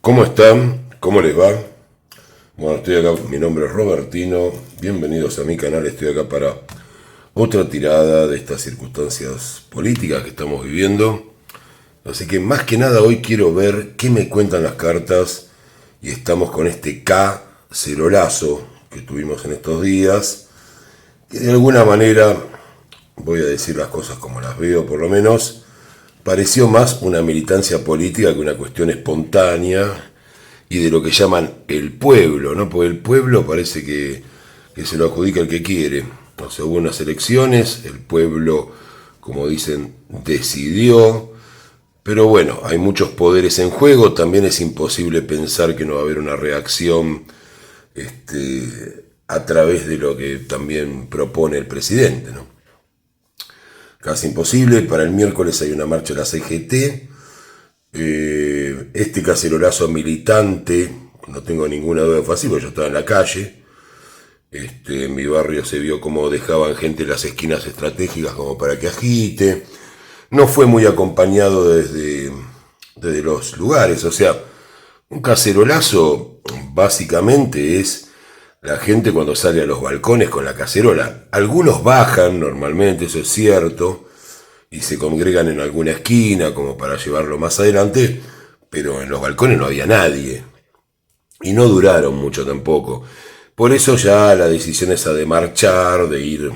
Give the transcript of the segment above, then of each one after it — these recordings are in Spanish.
¿Cómo están? ¿Cómo les va? Bueno, estoy acá, mi nombre es Robertino, bienvenidos a mi canal, estoy acá para otra tirada de estas circunstancias políticas que estamos viviendo. Así que más que nada hoy quiero ver qué me cuentan las cartas y estamos con este cacerolazo que tuvimos en estos días, que de alguna manera, voy a decir las cosas como las veo por lo menos, pareció más una militancia política que una cuestión espontánea y de lo que llaman el pueblo, ¿no? Porque el pueblo parece que se lo adjudica el que quiere. O sea, hubo unas elecciones, el pueblo, como dicen, decidió, pero bueno, hay muchos poderes en juego, también es imposible pensar que no va a haber una reacción a través de lo que también propone el presidente, ¿no? Casi imposible, para el miércoles hay una marcha de la CGT, este cacerolazo militante, no tengo ninguna duda, fue así, porque yo estaba en la calle. En mi barrio se vio cómo dejaban gente en las esquinas estratégicas como para que agite. No fue muy acompañado desde los lugares, o sea, un cacerolazo básicamente es la gente cuando sale a los balcones con la cacerola. Algunos bajan normalmente, eso es cierto, y se congregan en alguna esquina como para llevarlo más adelante, pero en los balcones no había nadie. Y no duraron mucho tampoco. Por eso ya la decisión esa de marchar, de ir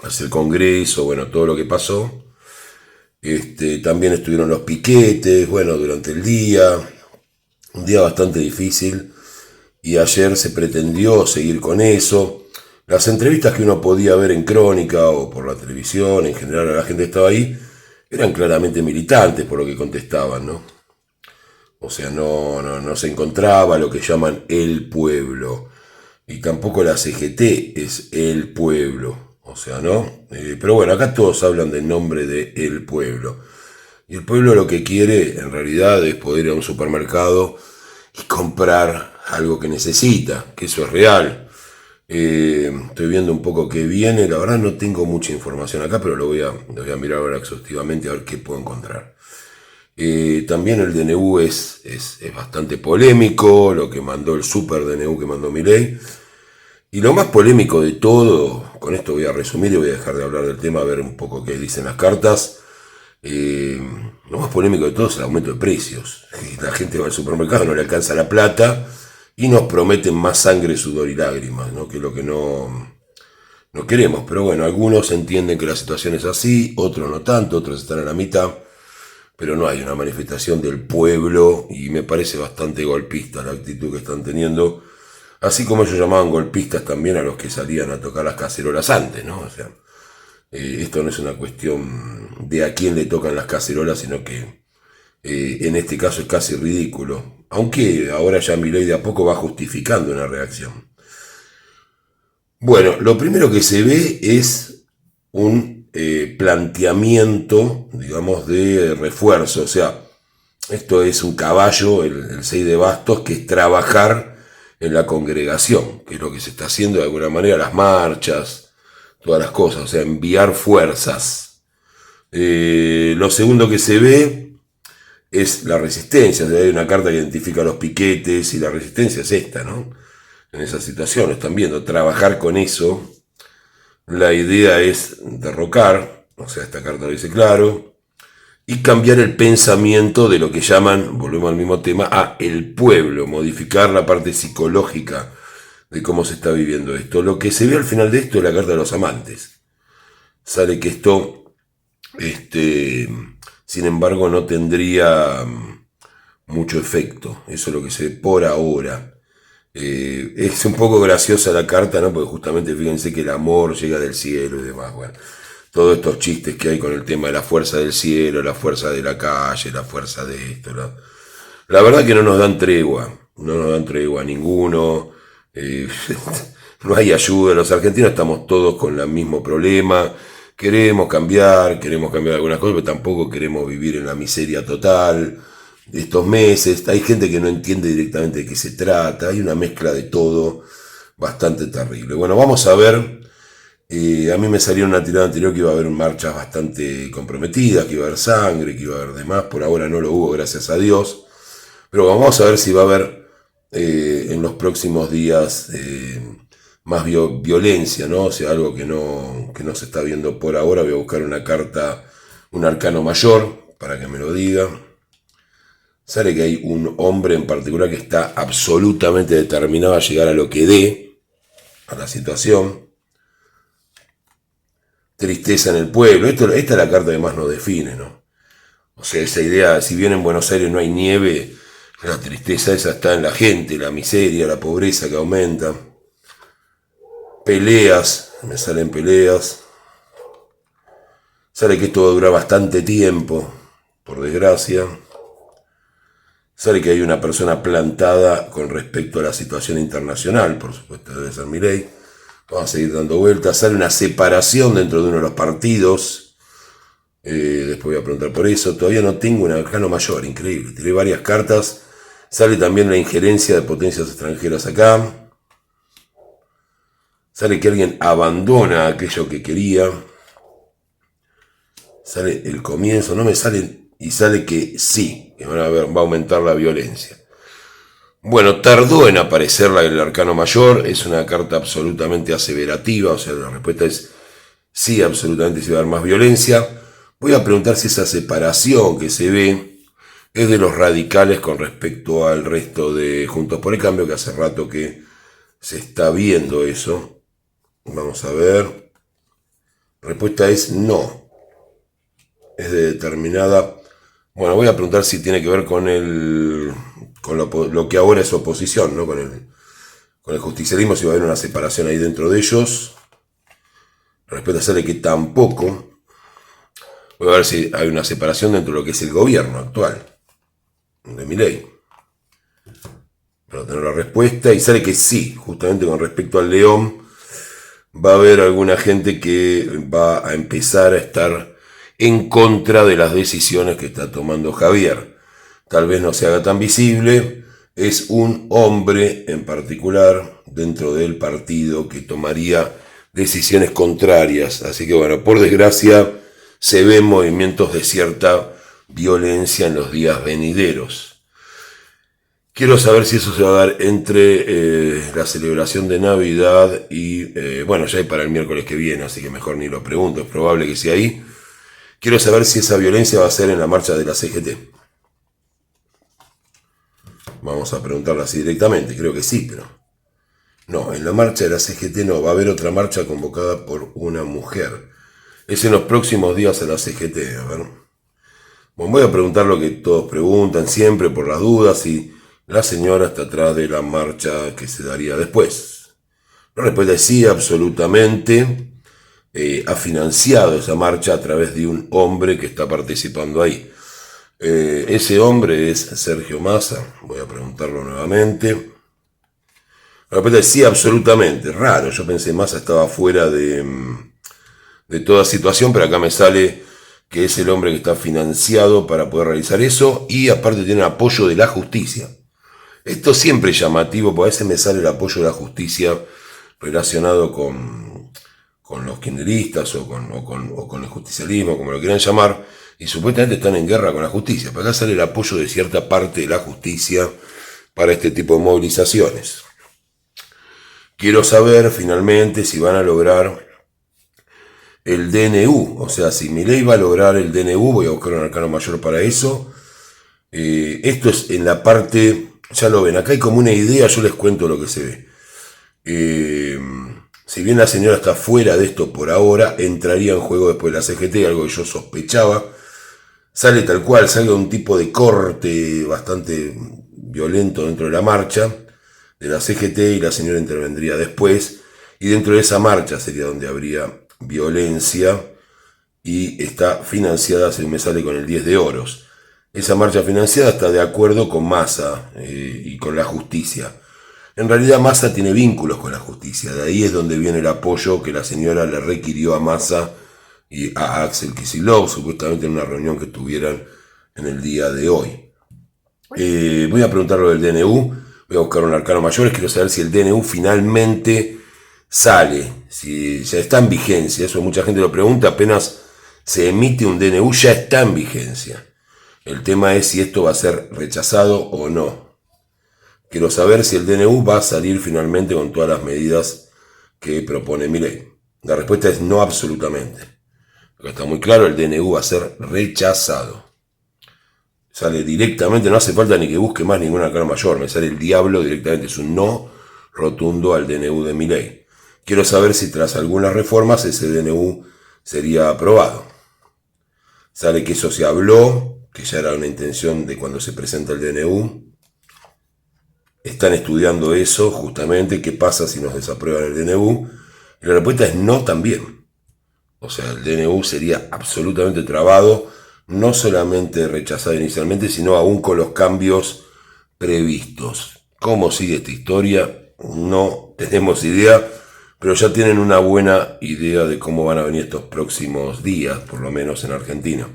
hacia el Congreso, bueno, todo lo que pasó. También estuvieron los piquetes, bueno, durante el día. Un día bastante difícil. Y ayer se pretendió seguir con eso. Las entrevistas que uno podía ver en Crónica o por la televisión, en general la gente estaba ahí, eran claramente militantes por lo que contestaban, ¿no? O sea, no se encontraba lo que llaman el pueblo. Y tampoco la CGT es el pueblo. O sea, ¿no? Pero bueno, acá todos hablan del nombre de el pueblo. Y el pueblo lo que quiere en realidad es poder ir a un supermercado y comprar algo que necesita, que eso es real. Estoy viendo un poco qué viene, la verdad no tengo mucha información acá, pero lo voy a mirar ahora exhaustivamente a ver qué puedo encontrar. También el DNU es bastante polémico, lo que mandó el super DNU que mandó Milei. Y lo más polémico de todo, con esto voy a resumir y voy a dejar de hablar del tema, a ver un poco qué dicen las cartas. Lo más polémico de todo es el aumento de precios. La gente va al supermercado, no le alcanza la plata y nos prometen más sangre, sudor y lágrimas, ¿no? Que es lo que no queremos. Pero bueno, algunos entienden que la situación es así, otros no tanto, otros están a la mitad. Pero no hay una manifestación del pueblo y me parece bastante golpista la actitud que están teniendo. Así como ellos llamaban golpistas también a los que salían a tocar las cacerolas antes, ¿no? O sea, esto no es una cuestión de a quién le tocan las cacerolas, sino que en este caso es casi ridículo. Aunque ahora ya Milei de a poco va justificando una reacción. Bueno, lo primero que se ve es un planteamiento, digamos, de refuerzo. O sea, esto es un caballo, el 6 de bastos, que es trabajar en la congregación, que es lo que se está haciendo de alguna manera, las marchas, todas las cosas, o sea, enviar fuerzas. Lo segundo que se ve es la resistencia, o sea, hay una carta que identifica los piquetes y la resistencia es esta, ¿no? En esas situaciones, están viendo, trabajar con eso. La idea es derrocar, o sea, esta carta lo dice claro, y cambiar el pensamiento de lo que llaman, volvemos al mismo tema, a el pueblo, modificar la parte psicológica de cómo se está viviendo esto. Lo que se ve al final de esto es la carta de los amantes. Sale que esto, sin embargo, no tendría mucho efecto. Eso es lo que se ve por ahora. Es un poco graciosa la carta, ¿no? Porque justamente fíjense que el amor llega del cielo y demás. Bueno, todos estos chistes que hay con el tema de la fuerza del cielo, la fuerza de la calle, la fuerza de esto. La verdad que no nos dan tregua, no nos dan tregua a ninguno. Eh, no hay ayuda, los argentinos estamos todos con el mismo problema. Queremos cambiar algunas cosas, pero tampoco queremos vivir en la miseria total de estos meses. Hay gente que no entiende directamente de qué se trata, hay una mezcla de todo bastante terrible. Bueno, vamos a ver. A mí me salió una tirada anterior que iba a haber marchas bastante comprometidas, que iba a haber sangre, que iba a haber demás. Por ahora no lo hubo, gracias a Dios. Pero vamos a ver si va a haber en los próximos días más violencia, ¿no? O sea, algo que no se está viendo por ahora. Voy a buscar una carta, un arcano mayor, para que me lo diga. Sale que hay un hombre en particular que está absolutamente determinado a llegar a lo que dé, a la situación. Tristeza en el pueblo. Esta es la carta que más nos define, ¿no? O sea, esa idea, si bien en Buenos Aires no hay nieve, la tristeza esa está en la gente, la miseria, la pobreza que aumenta. Peleas, me salen peleas. Sale que esto va a durar bastante tiempo, por desgracia. Sale que hay una persona plantada con respecto a la situación internacional, por supuesto debe ser Milei. Vamos a seguir dando vueltas. Sale una separación dentro de uno de los partidos. Después voy a preguntar por eso. Todavía no tengo un arcano mayor, increíble. Tiré varias cartas. Sale también la injerencia de potencias extranjeras acá. Sale que alguien abandona aquello que quería. Sale el comienzo, no me sale, y sale que sí, que va a aumentar la violencia. Bueno, tardó en aparecer el arcano mayor, es una carta absolutamente aseverativa, o sea, la respuesta es sí, absolutamente sí va a haber más violencia. Voy a preguntar si esa separación que se ve es de los radicales con respecto al resto de Juntos por el Cambio, que hace rato que se está viendo eso. Vamos a ver. La respuesta es no. Es de determinada... Bueno, voy a preguntar si tiene que ver con lo que ahora es oposición, ¿no? Con el justicialismo, si va a haber una separación ahí dentro de ellos. La respuesta sale que tampoco. Voy a ver si hay una separación dentro de lo que es el gobierno actual de Milei. Para tener la respuesta. Y sale que sí, justamente con respecto al León, va a haber alguna gente que va a empezar a estar en contra de las decisiones que está tomando Javier. Tal vez no se haga tan visible, es un hombre en particular dentro del partido que tomaría decisiones contrarias. Así que bueno, por desgracia se ven movimientos de cierta violencia en los días venideros. Quiero saber si eso se va a dar entre la celebración de Navidad y, bueno, ya hay para el miércoles que viene, así que mejor ni lo pregunto, es probable que sea ahí. Quiero saber si esa violencia va a ser en la marcha de la CGT. Vamos a preguntarla así directamente, creo que sí, pero... No, en la marcha de la CGT no, va a haber otra marcha convocada por una mujer. Es en los próximos días a la CGT, a ver. Bueno, voy a preguntar lo que todos preguntan siempre por las dudas, si la señora está atrás de la marcha que se daría después. La respuesta es sí, absolutamente. Ha financiado esa marcha a través de un hombre que está participando ahí. Ese hombre es Sergio Massa. Voy a preguntarlo nuevamente. La respuesta es sí, absolutamente. Raro, yo pensé Massa estaba fuera de toda situación, pero acá me sale que es el hombre que está financiado para poder realizar eso y aparte tiene apoyo de la justicia. Esto siempre es llamativo, porque a veces me sale el apoyo de la justicia relacionado con los kirchneristas o con el justicialismo, como lo quieran llamar, y supuestamente están en guerra con la justicia. Pero acá sale el apoyo de cierta parte de la justicia para este tipo de movilizaciones. Quiero saber finalmente si van a lograr el DNU, o sea, si Milei va a lograr el DNU, voy a buscar un arcano mayor para eso. Esto es en la parte, ya lo ven, acá hay como una idea, yo les cuento lo que se ve. Si bien la señora está fuera de esto por ahora, entraría en juego después de la CGT, algo que yo sospechaba. Sale tal cual, sale un tipo de corte bastante violento dentro de la marcha de la CGT y la señora intervendría después. Y dentro de esa marcha sería donde habría violencia y está financiada, según me sale, con el 10 de oros. Esa marcha financiada está de acuerdo con Massa y con la justicia. En realidad Massa tiene vínculos con la justicia, de ahí es donde viene el apoyo que la señora le requirió a Massa y a Axel Kicillof, supuestamente en una reunión que tuvieran en el día de hoy. Voy a preguntar lo del DNU, voy a buscar un arcano mayor, quiero saber si el DNU finalmente sale, si ya está en vigencia, eso mucha gente lo pregunta, apenas se emite un DNU ya está en vigencia. El tema es si esto va a ser rechazado o no. Quiero saber si el DNU va a salir finalmente con todas las medidas que propone Milei. La respuesta es no absolutamente. Porque está muy claro, el DNU va a ser rechazado. Sale directamente, no hace falta ni que busque más ninguna cara mayor, me sale el diablo directamente, es un no rotundo al DNU de Milei. Quiero saber si tras algunas reformas ese DNU sería aprobado. Sale que eso se habló, que ya era una intención de cuando se presenta el DNU. Están estudiando eso justamente, qué pasa si nos desaprueban el DNU. Y la respuesta es no también. O sea, el DNU sería absolutamente trabado, no solamente rechazado inicialmente, sino aún con los cambios previstos. ¿Cómo sigue esta historia? No tenemos idea, pero ya tienen una buena idea de cómo van a venir estos próximos días, por lo menos en Argentina.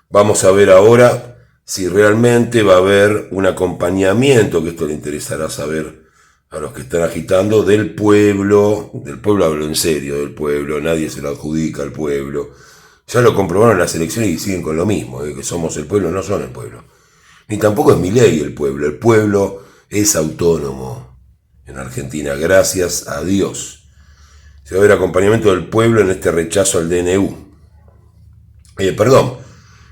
Vamos a ver ahora si realmente va a haber un acompañamiento, que esto le interesará saber a los que están agitando, del pueblo hablo en serio, del pueblo, nadie se lo adjudica al pueblo. Ya lo comprobaron en las elecciones y siguen con lo mismo, que somos el pueblo, no son el pueblo. Ni tampoco es Milei el pueblo es autónomo en Argentina, gracias a Dios. Se va a ver acompañamiento del pueblo en este rechazo al DNU.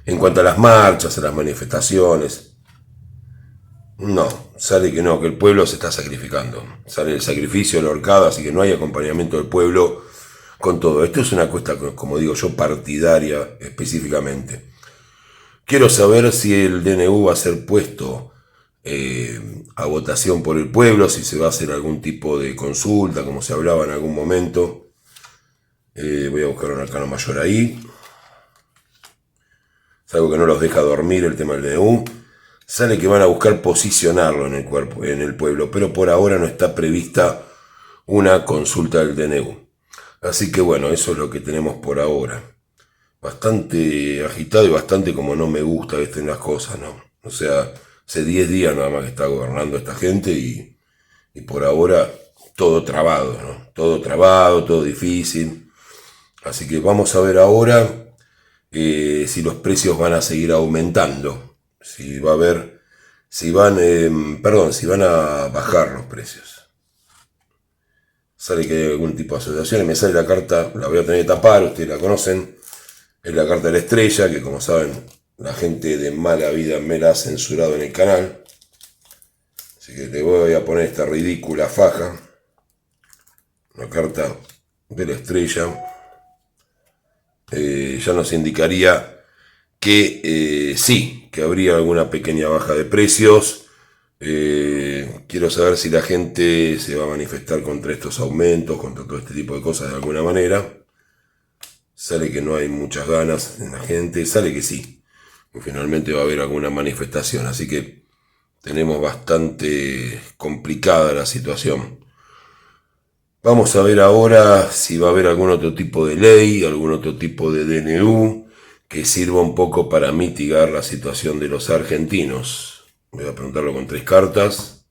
En cuanto a las marchas, a las manifestaciones, no, sale que no, que el pueblo se está sacrificando. Sale el sacrificio, la horcada, así que no hay acompañamiento del pueblo con todo. Esto es una cuesta, como digo yo, partidaria específicamente. Quiero saber si el DNU va a ser puesto a votación por el pueblo, si se va a hacer algún tipo de consulta, como se hablaba en algún momento. Voy a buscar un arcano mayor ahí. Es algo que no los deja dormir el tema del DNU. Sale que van a buscar posicionarlo en el pueblo, pero por ahora no está prevista una consulta del DNU. Así que bueno, eso es lo que tenemos por ahora. Bastante agitado y bastante como no me gusta que estén las cosas, ¿no? O sea, hace 10 días nada más que está gobernando esta gente y por ahora todo trabado, ¿no? Todo trabado, todo difícil. Así que vamos a ver ahora si los precios van a seguir aumentando, si van a bajar los precios. Sale que hay algún tipo de asociaciones, me sale la carta, la voy a tener que tapar, ustedes la conocen, es la carta de la estrella, que como saben, la gente de mala vida me la ha censurado en el canal, así que te voy a poner esta ridícula faja, la carta de la estrella. Ya nos indicaría que sí, que habría alguna pequeña baja de precios. Quiero saber si la gente se va a manifestar contra estos aumentos, contra todo este tipo de cosas de alguna manera. Sale que no hay muchas ganas en la gente, sale que sí, que finalmente va a haber alguna manifestación, así que tenemos bastante complicada la situación. Vamos a ver ahora si va a haber algún otro tipo de ley, algún otro tipo de DNU que sirva un poco para mitigar la situación de los argentinos. Voy a preguntarlo con 3 cartas.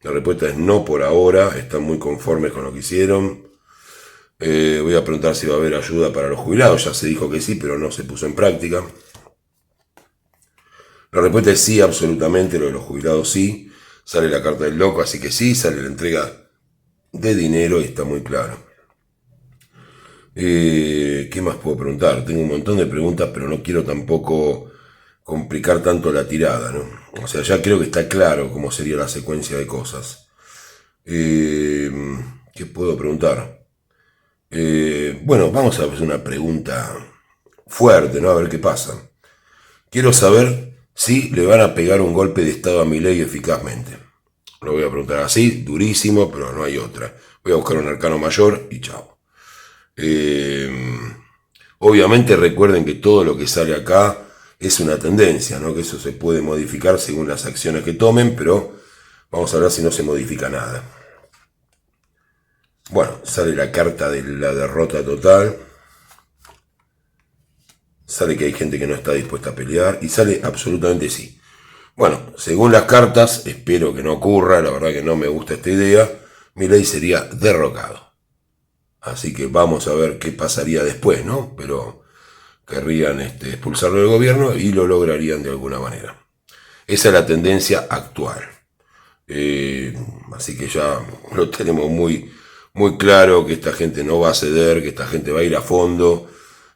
La respuesta es no por ahora, están muy conformes con lo que hicieron. Voy a preguntar si va a haber ayuda para los jubilados, ya se dijo que sí, pero no se puso en práctica. La respuesta es sí, absolutamente, lo de los jubilados sí. Sale la carta del loco, así que sí, sale la entrega de dinero y está muy claro. ¿Qué más puedo preguntar? Tengo un montón de preguntas, pero no quiero tampoco complicar tanto la tirada, ¿no? O sea, ya creo que está claro cómo sería la secuencia de cosas. ¿Qué puedo preguntar? Bueno, vamos a hacer una pregunta fuerte, ¿no? A ver qué pasa. Quiero saber si le van a pegar un golpe de estado a Milei eficazmente. Lo voy a preguntar así, durísimo, pero no hay otra. Voy a buscar un arcano mayor y chao. Obviamente recuerden que todo lo que sale acá es una tendencia, ¿no? Que eso se puede modificar según las acciones que tomen, pero vamos a ver si no se modifica nada. Bueno, sale la carta de la derrota total. Sale que hay gente que no está dispuesta a pelear y sale absolutamente sí. Bueno, según las cartas, espero que no ocurra, la verdad que no me gusta esta idea, Milei sería derrocado. Así que vamos a ver qué pasaría después, ¿no? Pero querrían expulsarlo del gobierno y lo lograrían de alguna manera. Esa es la tendencia actual. Así que ya lo tenemos muy, muy claro, que esta gente no va a ceder, que esta gente va a ir a fondo.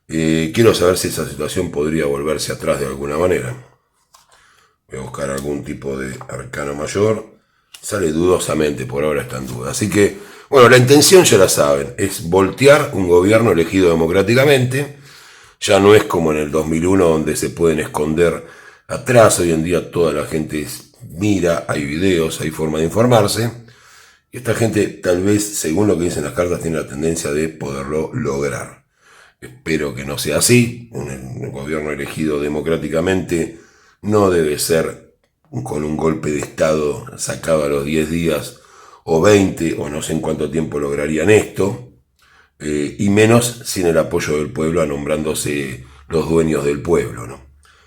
Quiero saber si esa situación podría volverse atrás de alguna manera. Voy a buscar algún tipo de arcano mayor. Sale dudosamente, por ahora está en duda. Así que, bueno, la intención ya la saben, es voltear un gobierno elegido democráticamente. Ya no es como en el 2001 donde se pueden esconder atrás. Hoy en día toda la gente mira, hay videos, hay forma de informarse. Y esta gente, tal vez, según lo que dicen las cartas, tiene la tendencia de poderlo lograr. Espero que no sea así. Un gobierno elegido democráticamente no debe ser con un golpe de Estado sacado a los 10 días o 20, o no sé en cuánto tiempo lograrían esto, y menos sin el apoyo del pueblo, nombrándose los dueños del pueblo, ¿no?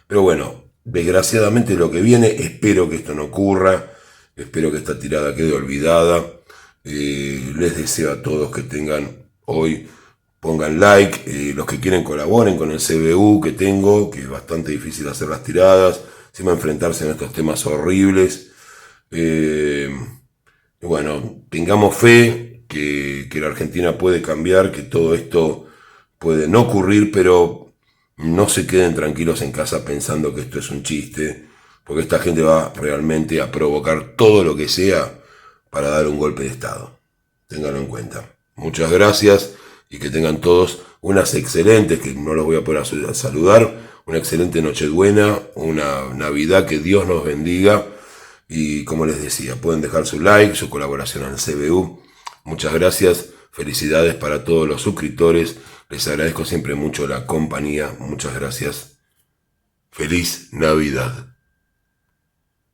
Pero bueno, desgraciadamente lo que viene, espero que esto no ocurra, espero que esta tirada quede olvidada. Les deseo a todos que tengan hoy, pongan like, los que quieren colaboren con el CBU que tengo, que es bastante difícil hacer las tiradas, encima enfrentarse a estos temas horribles. Bueno, tengamos fe que la Argentina puede cambiar, que todo esto puede no ocurrir, pero no se queden tranquilos en casa pensando que esto es un chiste, porque esta gente va realmente a provocar todo lo que sea para dar un golpe de Estado. Ténganlo en cuenta. Muchas gracias y que tengan todos unas excelentes, que no los voy a poder saludar, una excelente Nochebuena, una Navidad, que Dios nos bendiga. Y como les decía, pueden dejar su like, su colaboración al CBU. Muchas gracias, felicidades para todos los suscriptores. Les agradezco siempre mucho la compañía. Muchas gracias. Feliz Navidad.